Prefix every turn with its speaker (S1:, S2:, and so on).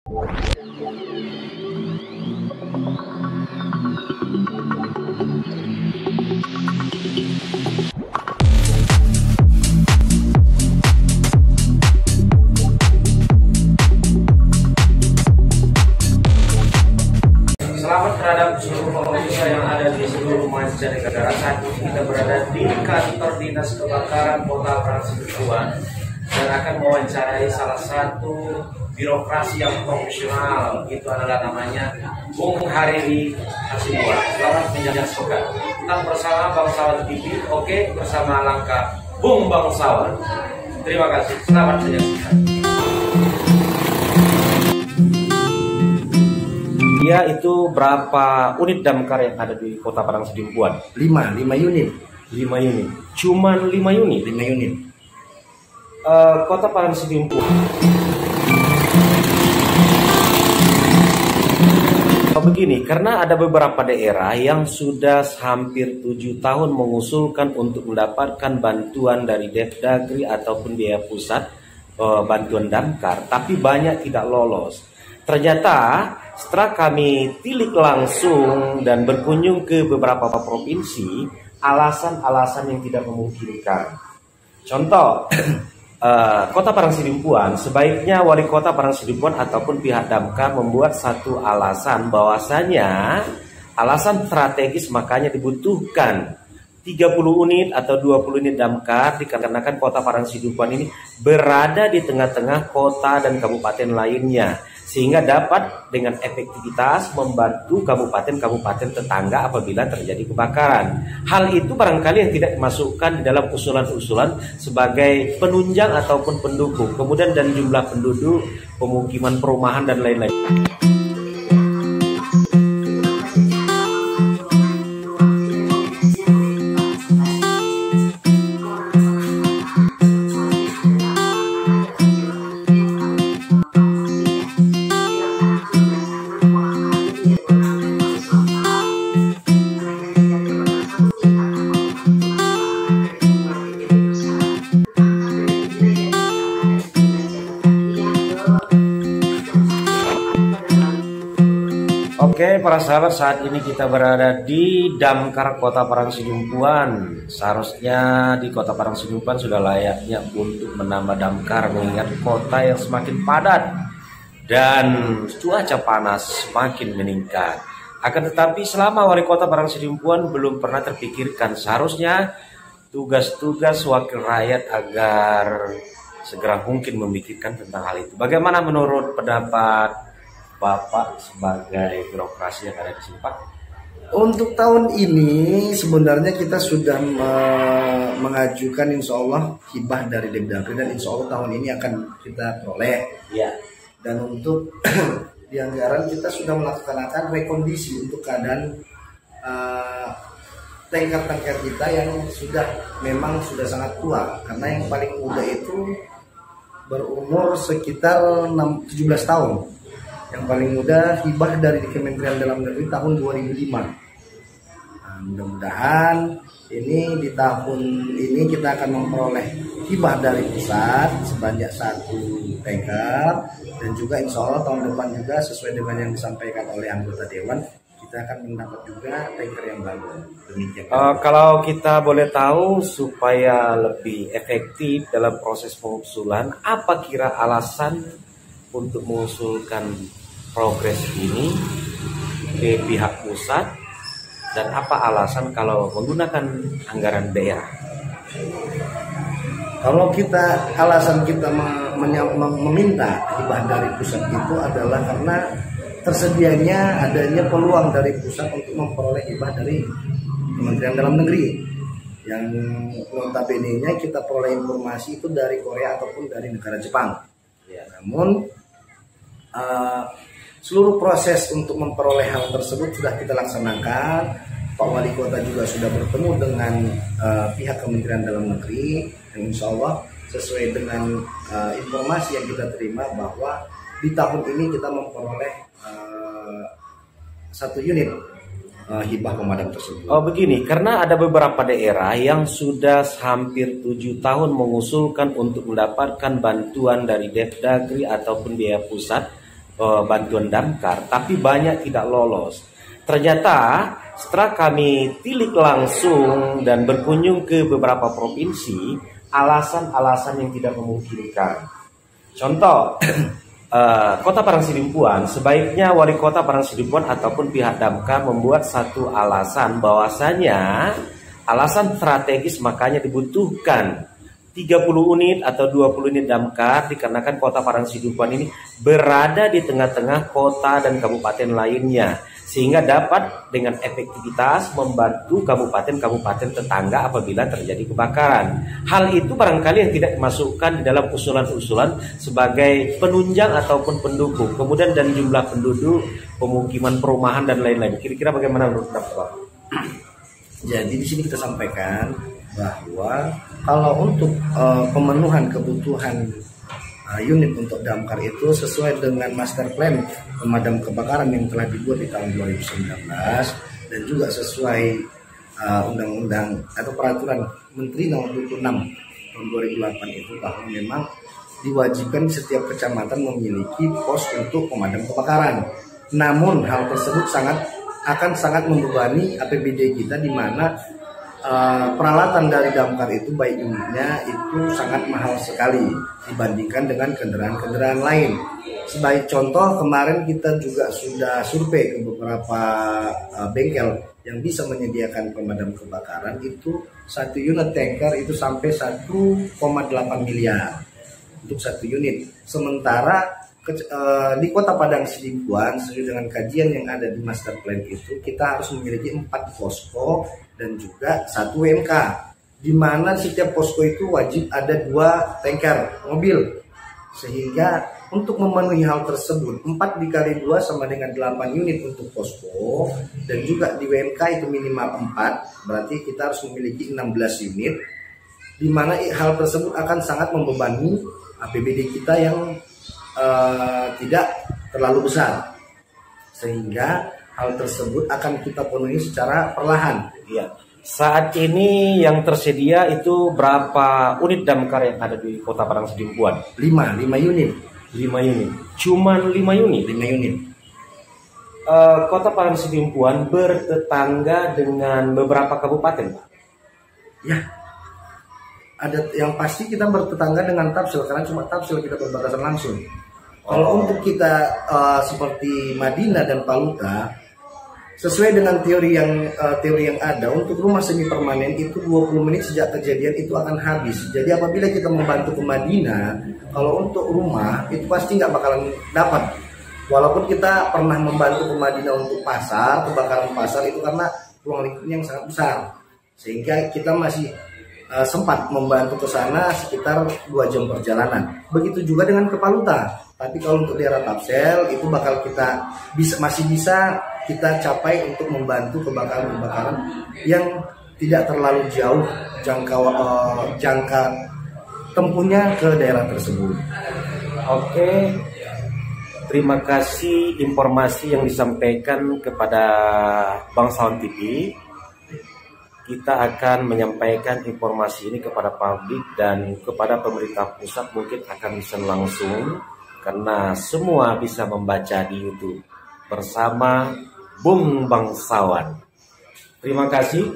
S1: Selamat terhadap seluruh pemirsa yang ada di seluruh mancanegara. Saat ini kita berada di kantor dinas kebakaran Kota Parangtribuan dan akan mewawancarai salah satu birokrasi yang profesional. Itu adalah namanya Bung Hariri Hasibuan. Selamat menyaksikan. Tetap bersama Bangsawan TV. Oke, bersama langkah Bung Bangsawan. Terima kasih. Selamat menyaksikan. Ya, itu berapa unit damkar yang ada di Kota Parangtribuan?
S2: 5 unit.
S1: 5 unit. Cuman 5 unit?
S2: 5 unit.
S1: Kota Parangtribuan. Begini, karena ada beberapa daerah yang sudah hampir 7 tahun mengusulkan untuk mendapatkan bantuan dari Devdagri ataupun biaya pusat bantuan damkar, tapi banyak tidak lolos. Ternyata setelah kami tilik langsung dan berkunjung ke beberapa provinsi, alasan-alasan yang tidak memungkinkan. Contoh, Kota Parangtribuan, sebaiknya wali kota Parangtribuan ataupun pihak damkar membuat satu alasan bahwasanya alasan strategis, makanya dibutuhkan 30 unit atau 20 unit damkar dikarenakan Kota Parangtribuan ini berada di tengah-tengah kota dan kabupaten lainnya, sehingga dapat dengan efektivitas membantu kabupaten-kabupaten tetangga apabila terjadi kebakaran. Hal itu barangkali yang tidak dimasukkan di dalam usulan-usulan sebagai penunjang ataupun pendukung. Kemudian dan jumlah penduduk, pemukiman perumahan dan lain-lain. Oke, para sahabat, saat ini kita berada di damkar Kota Parangtribuan. Seharusnya di Kota Parangtribuan sudah layaknya untuk menambah damkar mengingat kota yang semakin padat dan cuaca panas semakin meningkat. Akan tetapi selama wali kota Parangtribuan belum pernah terpikirkan seharusnya tugas-tugas wakil rakyat agar segera mungkin memikirkan tentang hal itu. Bagaimana menurut pendapat Bapak sebagai birokrasi yang ada di sini, Pak?
S2: Untuk tahun ini sebenarnya kita sudah mengajukan insya Allah hibah dari Devdagri dan insya Allah tahun ini akan kita peroleh.
S1: Ya.
S2: Dan untuk di anggaran kita sudah melaksanakan rekondisi untuk keadaan tanker-tanker kita yang memang sudah sangat tua, karena yang paling muda itu berumur sekitar 17 tahun. Yang paling muda hibah dari Kementerian Dalam Negeri tahun 2005. Nah, mudah-mudahan ini di tahun ini kita akan memperoleh hibah dari pusat sebanyak 1 tanker, dan juga insya Allah tahun depan juga sesuai dengan yang disampaikan oleh anggota Dewan, kita akan mendapat juga tanker yang baru. Demikian.
S1: Kalau kita boleh tahu supaya lebih efektif dalam proses pengusulan, apa kira alasan untuk mengusulkan progres ini ke pihak pusat, dan apa alasan kalau menggunakan anggaran daerah?
S2: Kalau alasan kita meminta hibah dari pusat itu adalah karena tersedianya adanya peluang dari pusat untuk memperoleh hibah dari Kementerian Dalam Negeri, yang notabene-nya kita peroleh informasi itu dari Korea ataupun dari negara Jepang. Ya, namun seluruh proses untuk memperoleh hal tersebut sudah kita laksanakan. Pak Wali Kota juga sudah bertemu dengan pihak Kementerian Dalam Negeri, dan insya Allah sesuai dengan informasi yang kita terima bahwa di tahun ini kita memperoleh 1 unit hibah pemadam tersebut.
S1: Oh begini, karena ada beberapa daerah yang sudah hampir 7 tahun mengusulkan untuk mendapatkan bantuan dari Devdagri ataupun biaya pusat bantuan damkar, tapi banyak tidak lolos. Ternyata setelah kami tilik langsung dan berkunjung ke beberapa provinsi, alasan-alasan yang tidak memungkinkan. Contoh, Kota Parangsidimpuan, sebaiknya wali kota Parangsidimpuan ataupun pihak damkar membuat satu alasan bahwasanya alasan strategis makanya dibutuhkan 30 unit atau 20 unit damkar dikarenakan Kota Parangsidimpuan ini berada di tengah-tengah kota dan kabupaten lainnya, sehingga dapat dengan efektivitas membantu kabupaten-kabupaten tetangga apabila terjadi kebakaran. Hal itu barangkali yang tidak dimasukkan di dalam usulan-usulan sebagai penunjang ataupun pendukung. Kemudian dan jumlah penduduk, pemukiman perumahan dan lain-lain. Kira-kira bagaimana menurut Bapak?
S2: Jadi di sini kita sampaikan bahwa kalau untuk pemenuhan kebutuhan unit untuk damkar itu sesuai dengan master plan pemadam kebakaran yang telah dibuat di tahun 2019 dan juga sesuai undang-undang atau peraturan Menteri Nomor 26 tahun 2008 itu, bahwa memang diwajibkan di setiap kecamatan memiliki pos untuk pemadam kebakaran. Namun hal tersebut akan sangat membebani APBD kita, di mana peralatan dari damkar itu baik unitnya itu sangat mahal sekali dibandingkan dengan kendaraan-kendaraan lain. Sebagai contoh, kemarin kita juga sudah survei ke beberapa bengkel yang bisa menyediakan pemadam kebakaran. Itu satu unit tanker itu sampai 1,8 miliar untuk satu unit. Sementara di Kota Parangsidimpuan, sesuai dengan kajian yang ada di master plan itu, kita harus memiliki 4 posko dan juga 1 WMK, di mana setiap posko itu wajib ada 2 tanker mobil. Sehingga untuk memenuhi hal tersebut, 4 dikali 2 sama dengan 8 unit untuk posko, dan juga di WMK itu minimal 4, berarti kita harus memiliki 16 unit, di mana hal tersebut akan sangat membebani APBD kita yang tidak terlalu besar, sehingga hal tersebut akan kita penuhi secara perlahan.
S1: Iya. Saat ini yang tersedia itu berapa unit damkar yang ada di Kota Parangsidimpuan?
S2: 5 unit.
S1: 5 unit. Cuman 5 unit.
S2: 5 unit.
S1: Kota Parangsidimpuan bertetangga dengan beberapa kabupaten, Pak.
S2: Ya. Ada yang pasti kita bertetangga dengan Tapsil, karena cuma Tapsil kita berbatasan langsung. Kalau untuk kita seperti Madinah dan Paluta, sesuai dengan teori yang ada, untuk rumah semi permanen itu 20 menit sejak kejadian itu akan habis. Jadi apabila kita membantu ke Madinah, kalau untuk rumah itu pasti nggak bakalan dapat. Walaupun kita pernah membantu ke Madinah untuk pasar, kebakaran pasar itu karena ruang lingkupnya yang sangat besar, sehingga kita masih sempat membantu ke sana sekitar 2 jam perjalanan. Begitu juga dengan ke Paluta. Tapi kalau untuk daerah Tapsel itu bakal kita masih bisa kita capai untuk membantu kebakaran-kebakaran yang tidak terlalu jauh jangka tempuhnya ke daerah tersebut.
S1: Oke. Terima kasih informasi yang disampaikan kepada Bangsawan TV. Kita akan menyampaikan informasi ini kepada publik dan kepada pemerintah pusat, mungkin akan bisa langsung, karena semua bisa membaca di YouTube bersama Bung Bangsawan. Terima kasih.